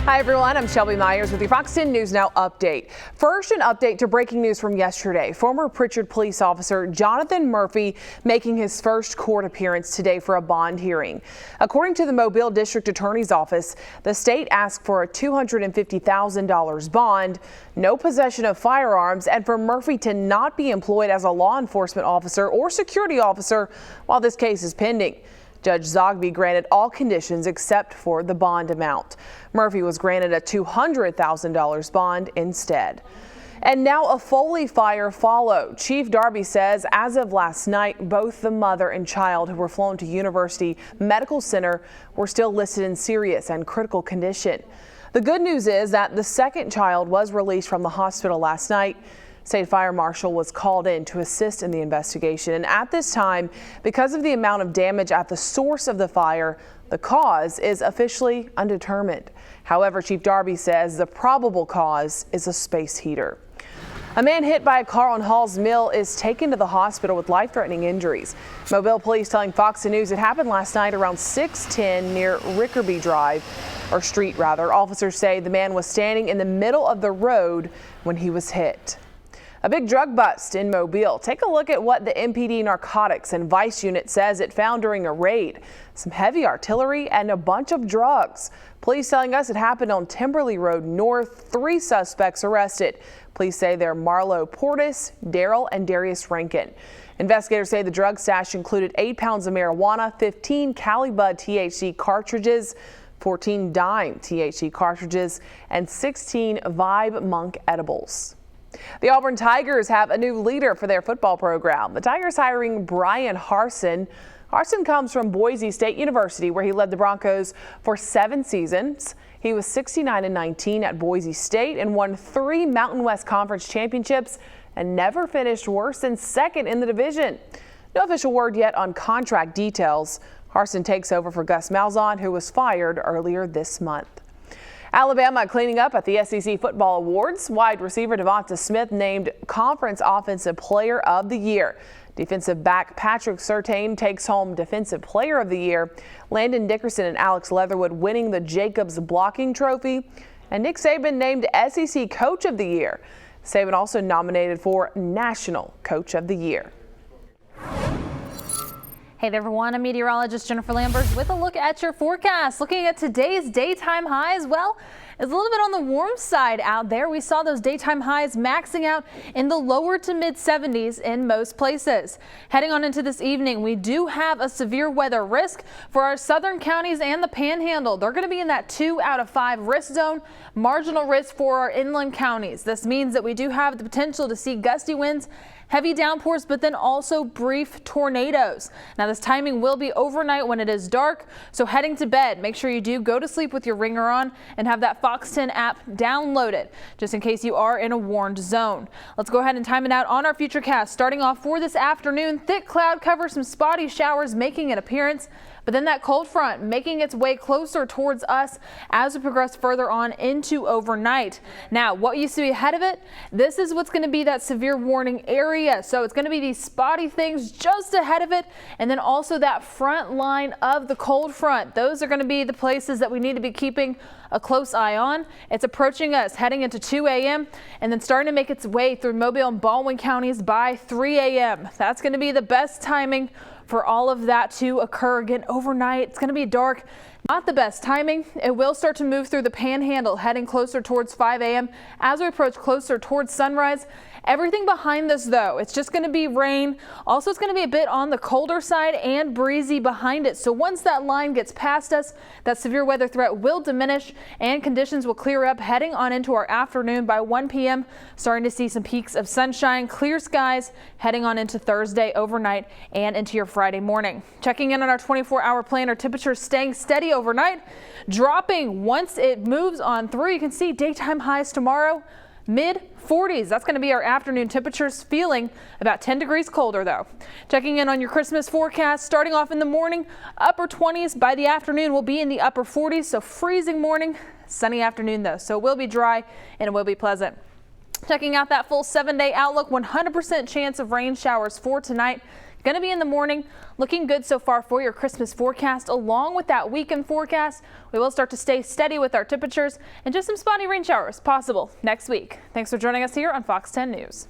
Hi everyone, I'm Shelby Myers with your Fox 10 News Now update. First, an update to breaking news from yesterday. Former Pritchard police officer Jonathan Murphy making his first court appearance today for a bond hearing. According to the Mobile District Attorney's Office, the state asked for a $250,000 bond, no possession of firearms, and for Murphy to not be employed as a law enforcement officer or security officer while this case is pending. Judge Zogby granted all conditions except for the bond amount. Murphy was granted a $200,000 bond instead. And now a Foley fire followed. Chief Darby says as of last night, both the mother and child who were flown to University Medical Center were still listed in serious and critical condition. The good news is that the second child was released from the hospital last night. State Fire Marshal was called in to assist in the investigation, and at this time, because of the amount of damage at the source of the fire, the cause is officially undetermined. However, Chief Darby says the probable cause is a space heater. A man hit by a car on Hall's Mill is taken to the hospital with life-threatening injuries. Mobile police telling Fox News it happened last night around 6:10 near Rickerby Street. Officers say the man was standing in the middle of the road when he was hit. A big drug bust in Mobile. Take a look at what the MPD Narcotics and Vice Unit says it found during a raid. Some heavy artillery and a bunch of drugs. Police telling us it happened on Timberley Road North. 3 suspects arrested. Police say they're Marlo Portis, Daryl, and Darius Rankin. Investigators say the drug stash included 8 pounds of marijuana, 15 Cali Bud THC cartridges, 14 dime THC cartridges, and 16 Vibe Monk edibles. The Auburn Tigers have a new leader for their football program. The Tigers hiring Brian Harsin. Harsin comes from Boise State University, where he led the Broncos for 7 seasons. He was 69-19 at Boise State and won 3 Mountain West Conference championships and never finished worse than second in the division. No official word yet on contract details. Harsin takes over for Gus Malzahn, who was fired earlier this month. Alabama cleaning up at the SEC Football Awards. Wide receiver Devonta Smith named Conference Offensive Player of the Year. Defensive back Patrick Surtain takes home Defensive Player of the Year. Landon Dickerson and Alex Leatherwood winning the Jacobs Blocking Trophy. And Nick Saban named SEC Coach of the Year. Saban also nominated for National Coach of the Year. Hey there everyone, I'm meteorologist Jennifer Lambers with a look at your forecast. Looking at today's daytime highs, well, it's a little bit on the warm side out there. We saw those daytime highs maxing out in the lower to mid 70s in most places. Heading on into this evening, we do have a severe weather risk for our southern counties and the Panhandle. They're going to be in that 2 out of 5 risk zone, marginal risk for our inland counties. This means that we do have the potential to see gusty winds, heavy downpours, but then also brief tornadoes. Now this timing will be overnight when it is dark, so heading to bed, make sure you do go to sleep with your ringer on and have that Fox 10 app downloaded just in case you are in a warned zone. Let's go ahead and time it out on our FUTURECAST. Starting off for this afternoon, thick cloud cover, some spotty showers making an appearance, but then that cold front making its way closer towards us as we progress further on into overnight. Now, what you see ahead of it, this is what's going to be that severe warning area. So it's going to be these spotty things just ahead of it, and then also that front line of the cold front. Those are going to be the places that we need to be keeping a close eye on. It's approaching us heading into 2 a.m. and then starting to make its way through Mobile and Baldwin counties by 3 a.m. That's going to be the best timing for all of that to occur. Again, overnight, it's going to be dark. Not the best timing. It will start to move through the Panhandle, heading closer towards 5 a.m. as we approach closer towards sunrise. Everything behind this, though, it's just going to be rain. Also, it's going to be a bit on the colder side and breezy behind it. So once that line gets past us, that severe weather threat will diminish and conditions will clear up heading on into our afternoon by 1 p.m. Starting to see some peaks of sunshine, clear skies heading on into Thursday overnight and into your Friday morning. Checking in on our 24-hour plan, our temperatures staying steady overnight, dropping once it moves on through. You can see daytime highs tomorrow, mid 40s. That's going to be our afternoon temperatures, feeling about 10 degrees colder though. Checking in on your Christmas forecast, starting off in the morning, upper 20s. By the afternoon, we'll be in the upper 40s. So freezing morning, sunny afternoon though. So it will be dry and it will be pleasant. Checking out that full 7-day outlook, 100% chance of rain showers for tonight. going to be in the morning. Looking good so far for your Christmas forecast. Along with that weekend forecast, we will start to stay steady with our temperatures and just some spotty rain showers possible next week. Thanks for joining us here on Fox 10 News.